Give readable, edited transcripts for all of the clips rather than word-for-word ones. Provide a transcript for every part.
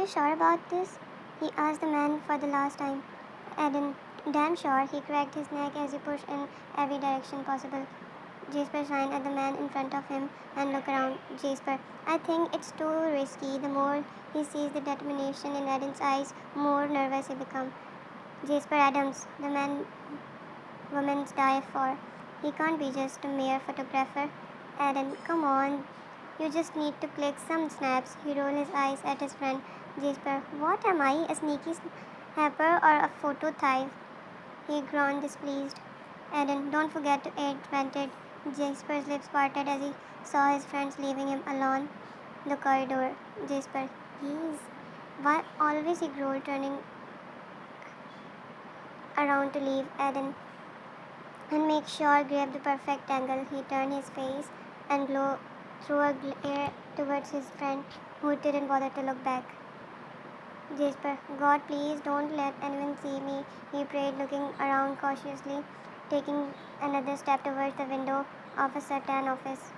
you sure about this? He asked the man for the last time. Eden, damn sure, he cracked his neck as he pushed in every direction possible. Jasper signed at the man in front of him and looked around. Jasper, I think it's too risky. The more he sees the determination in Eden's eyes, more nervous he becomes. Jasper Adams, the man women's die for. He can't be just a mere photographer. Eden, come on. You just need to click some snaps. He rolled his eyes at his friend. Jasper, what am I? A sneaky snapper or a photo thief? He groaned displeased. Eden, don't forget to eat, vented. Jasper's lips parted as he saw his friends leaving him alone the corridor. Jasper, please. Why always he growled, turning around to leave Eden and make sure grab the perfect angle. He turned his face and threw a glare towards his friend, who didn't bother to look back. Jasper, God, please don't let anyone see me, he prayed, looking around cautiously, taking another step towards the window of a certain office.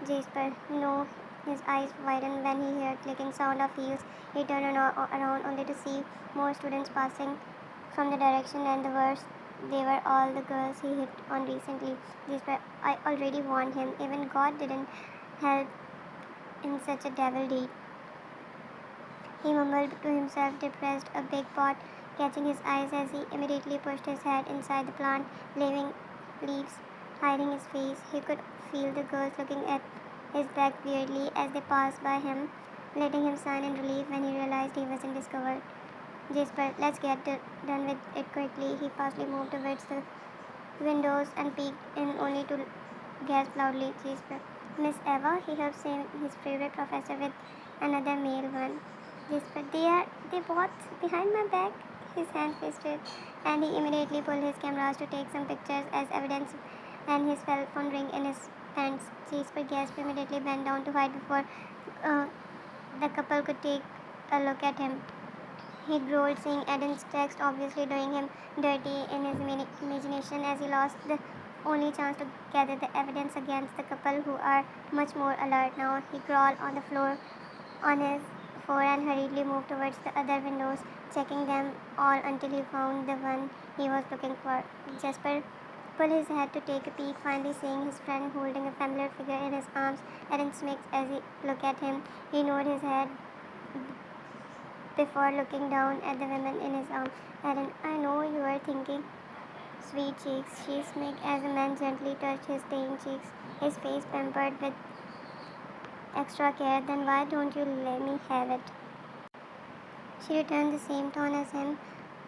Jasper, no. His eyes widened when he heard clicking sound of heels. He turned around only to see more students passing from the direction, and the worst, they were all the girls he hit on recently. Jasper, I already warned him. Even God didn't help in such a devil deed. He mumbled to himself, depressed, a big pot catching his eyes as he immediately pushed his head inside the plant, leaving leaves hiding his face. He could feel the girls looking at his back weirdly as they passed by him, letting him sigh in relief when he realized he wasn't discovered. Jasper, let's get done with it quickly. He fastly moved towards the windows and peeked in only to gasp loudly. Jasper, Miss Eva, he helped save his favorite professor with another male one. Jasper, they both behind my back. His hand twisted, and he immediately pulled his cameras to take some pictures as evidence, and his cell phone ring in his pants. Jasper gasped, immediately bent down to hide before uh, the couple could take a look at him. He growled, seeing Eden's text obviously doing him dirty in his imagination as he lost the only chance to gather the evidence against the couple, who are much more alert now. He crawled on the floor on his floor and hurriedly moved towards the other windows, checking them all until he found the one he was looking for. Jasper pulled his head to take a peek, finally seeing his friend holding a familiar figure in his arms. Eden smirked as he looked at him. He nodded his head before looking down at the woman in his arms. Eden, I know you are thinking. Sweet cheeks, she smirked as the man gently touched his stained cheeks, his face pampered with extra care. Then why don't you let me have it? She returned the same tone as him,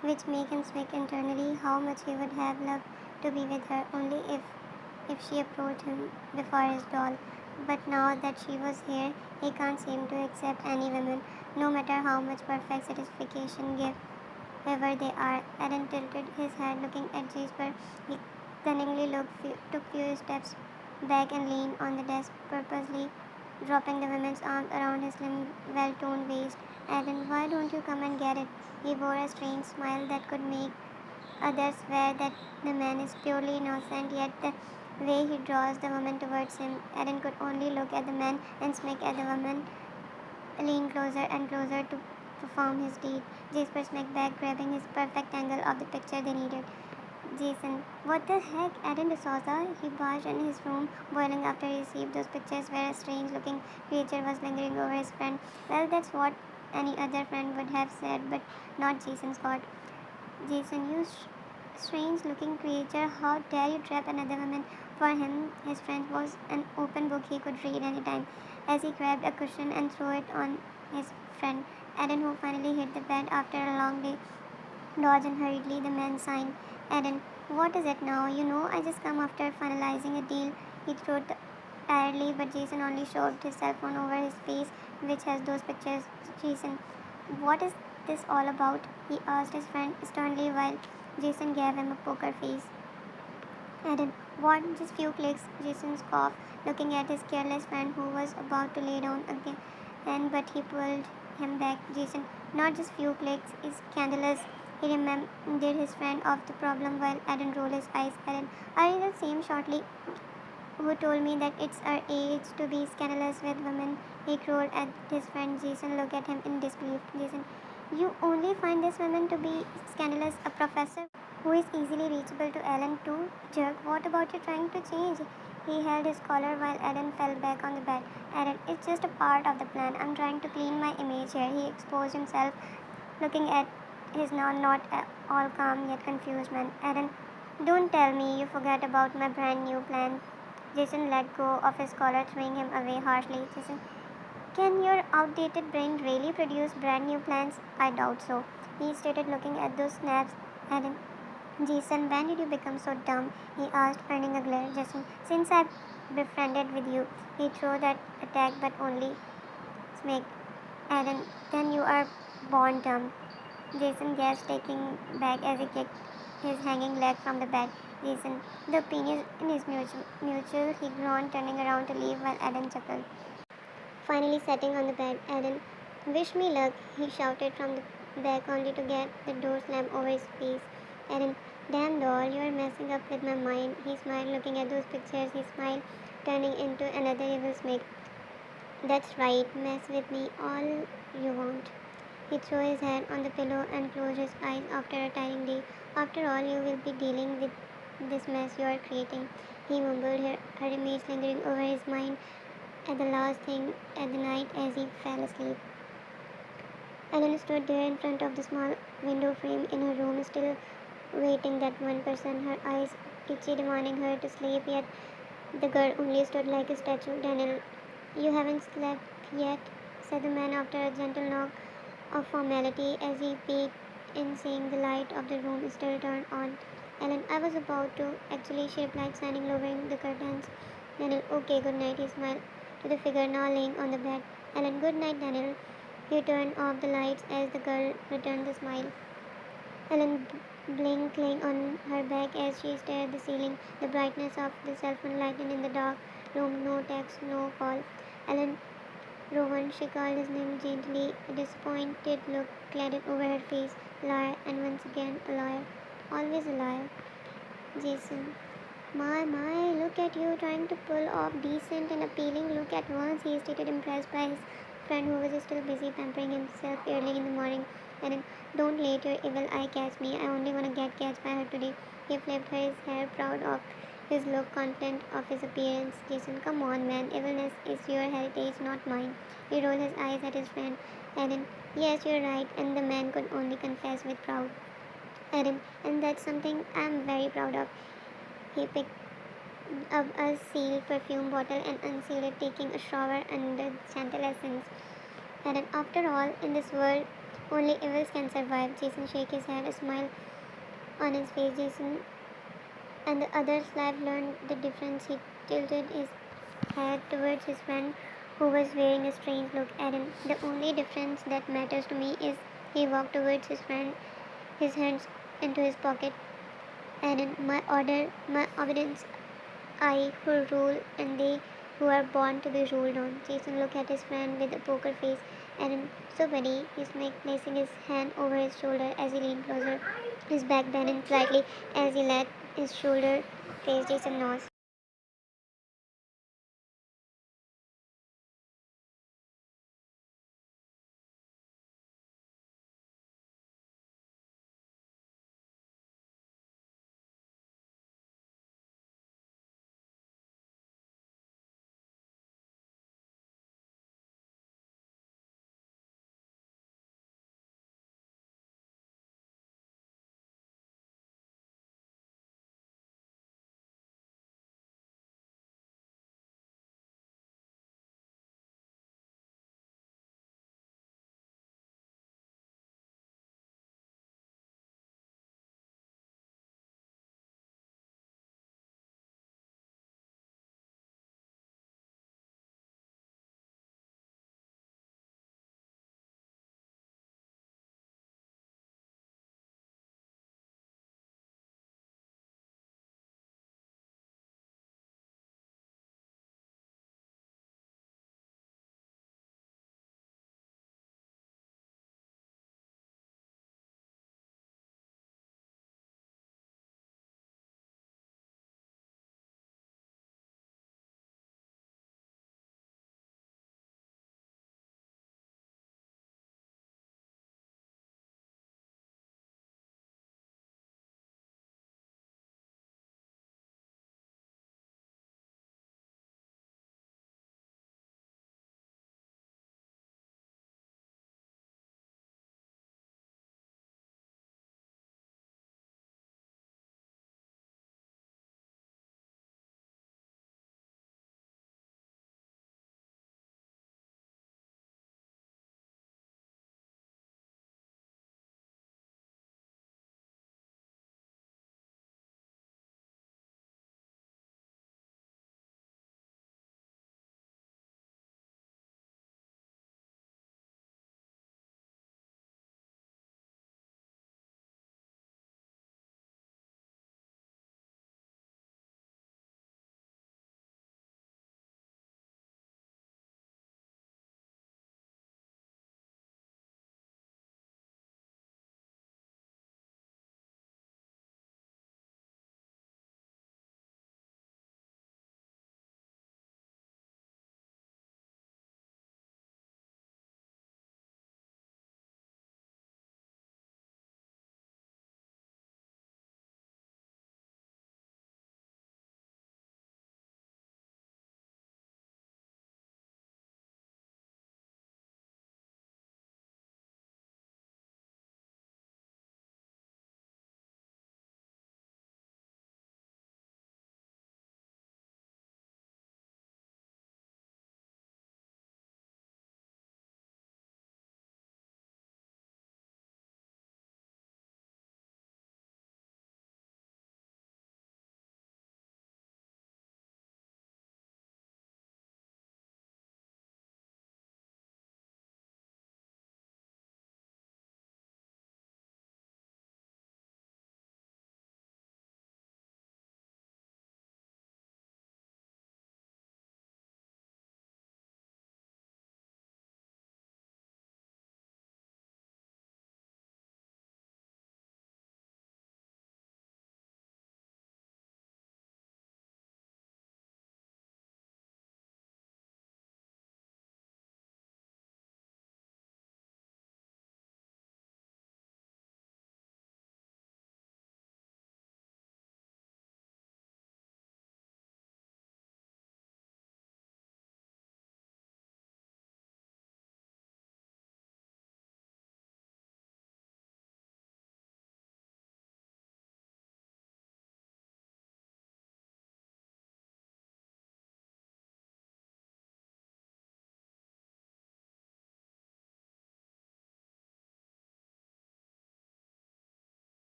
which made him smirk internally. How much he would have loved to be with her, only if she approached him before his doll. But now that she was here, he can't seem to accept any woman, no matter how much perfect satisfaction give whoever they are. Eden tilted his head, looking at Jasper. He cunningly took few steps back and leaned on the desk, purposely dropping the woman's arms around his slim, well-toned waist. Eden, why don't you come and get it? He wore a strange smile that could make others swear that the man is purely innocent, yet the way he draws the woman towards him, Eden could only look at the man and smirk at the woman, lean closer and closer to perform his deed. Jasper smacked back, grabbing his perfect angle of the picture they needed. Jason, what the heck? Eden D'Souza? He barged in his room, boiling after he received those pictures where a strange looking creature was lingering over his friend. Well, that's what any other friend would have said, but not Jason Scott. Jason, you strange looking creature, how dare you trap another woman? For him, his friend was an open book he could read anytime. As he grabbed a cushion and threw it on his friend, Eden, who finally hit the bed after a long day, dodged and hurriedly the man signed. Eden, what is it now? You know, I just come after finalizing a deal. He threw tiredly, but Jason only shoved his cell phone over his face, which has those pictures. Jason, what is this all about? He asked his friend sternly while Jason gave him a poker face. Eden, what? Just few clicks. Jason scoffed, looking at his careless friend who was about to lay down again, but he pulled him back. Jason, not just few clicks, is scandalous. He reminded his friend of the problem while Eden rolled his eyes. Eden, are you the same shortly who told me that it's our age to be scandalous with women? He roared at his friend. Jason looked at him in disbelief. Jason, you only find this woman to be scandalous, a professor who is easily reachable to Ellen too? Jerk, what about you trying to change? He held his collar while Ellen fell back on the bed. Ellen, it's just a part of the plan. I'm trying to clean my image here. He exposed himself, looking at his now not all calm yet confused man. Ellen, don't tell me you forgot about my brand new plan. Jason let go of his collar, throwing him away harshly. Jason, can your outdated brain really produce brand new plans? I doubt so. He started looking at those snaps. Ellen, Jason, when did you become so dumb? He asked, earning a glare. Jason, since I befriended with you. He threw that attack but only smacked. Aaron, then you are born dumb. Jason gasped, taking back as he kicked his hanging leg from the bed. Jason, the opinion is mutual. He groaned, turning around to leave while Aaron chuckled. Finally sitting on the bed, Aaron, wish me luck, he shouted from the back only to get the door slammed over his face. Aaron, damn doll, you are messing up with my mind. He smiled, looking at those pictures. He smiled, turning into another evil snake. That's right, mess with me all you want. He threw his head on the pillow and closed his eyes after a tiring day. After all, you will be dealing with this mess you are creating. He mumbled, her image lingering over his mind at the last thing at the night as he fell asleep. Ellen stood there in front of the small window frame in her room, still waiting that 1%, her eyes itchy, demanding her to sleep, yet the girl only stood like a statue. Daniel, you haven't slept yet, said the man after a gentle knock of formality as he peeked in, seeing the light of the room still turned on. Ellen, I was about to. Actually, she replied, standing lowering the curtains. Daniel, okay, good night, he smiled to the figure now laying on the bed. Ellen, good night, Daniel. He turned off the lights as the girl returned the smile. Ellen blinked, laying on her back as she stared at the ceiling. The brightness of the cell phone lightened in the dark room. No text, no call. Ellen, Rowan, she called his name gently. A disappointed look clouded over her face. Liar, and once again a liar. Always a liar. Jason. My, look at you trying to pull off decent and appealing look at once. He stated, impressed by his friend who was still busy pampering himself early in the morning. And don't let your evil eye catch me. I only want to get catched by her today. He flipped her his hair, proud of his look, confident of his appearance. Jason, come on, man. Evilness is your heritage, not mine. He rolled his eyes at his friend. Aaron, yes, you're right. And the man could only confess with proud. Aaron, and that's something I'm very proud of. He picked up a sealed perfume bottle and unsealed it, taking a shower under gentle essence. And after all, in this world, only evils can survive. Jason shook his head, a smile on his face. Jason and the other slave learned the difference. He tilted his head towards his friend, who was wearing a strange look at him. The only difference that matters to me is he walked towards his friend, his hands into his pocket. And my order, my obedience, I who rule and they who are born to be ruled on. Jason looked at his friend with a poker face. And so buddy, he smacked, placing his hand over his shoulder as he leaned closer. His back bent slightly as he let his shoulder face Jason's nose.